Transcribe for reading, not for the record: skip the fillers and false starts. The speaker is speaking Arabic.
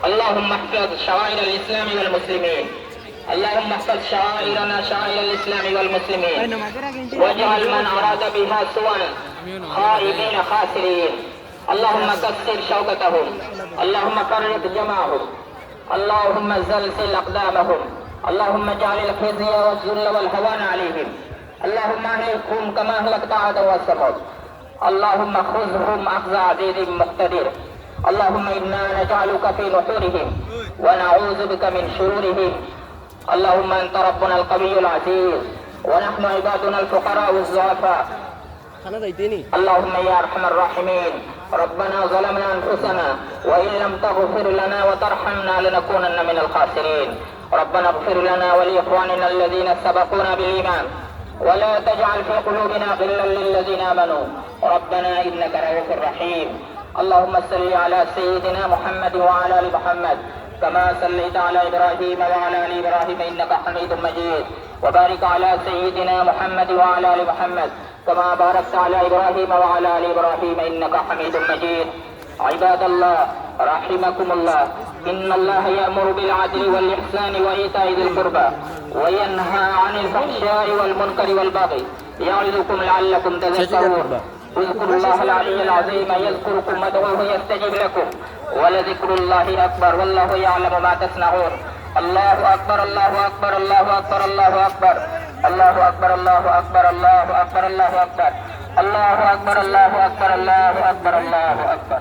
اللهم احفظ شعائر الإسلام والمسلمين. اللهم احفظ شعائرنا شعائر الإسلام والمسلمين، واجعل من أراد بها سوءا خائبين خاسرين. اللهم كسر شوكتهم، اللهم فرق جمعهم، اللهم زلزل أقدامهم، اللهم اجعل الخزي والذل والهوان عليهم. اللهم اهلكهم كما أهلكت عادا وثمود. اللهم خذهم أخذ عزيز مقتدر. اللهم إنا نجعلك في نحورهم ونعوذ بك من شرورهم. اللهم أنت ربنا القوي العزيز ونحن عبادنا الفقراء الضعفاء. اللهم يا أرحم الراحمين، ربنا ظلمنا أنفسنا وإن لم تغفر لنا وترحمنا لنكونن من الخاسرين. ربنا اغفر لنا ولإخواننا الذين سبقونا بالإيمان ولا تجعل في قلوبنا غلا للذين آمنوا ربنا إنك رؤوف رحيم. اللهم صل على سيدنا محمد وعلى آل محمد كما صليت على إبراهيم وعلى آل إبراهيم إنك حميد مجيد، وبارك على سيدنا محمد وعلى آل محمد كما باركت على إبراهيم وعلى آل إبراهيم إنك حميد مجيد. عباد الله رحمكم الله، إن الله يأمر بالعدل والإحسان وإيتاء ذي القربى وينهى عن الفحشاء والمنكر والبغي يعظكم لعلكم تذكرون. اذكروا الله العلي العظيم يذكركم وادعوه يستجب لكم ولذكر الله أكبر والله يعلم ما تصنعون. الله أكبر الله أكبر الله أكبر الله أكبر الله أكبر الله أكبر الله أكبر الله أكبر الله أكبر الله أكبر الله أكبر الله أكبر.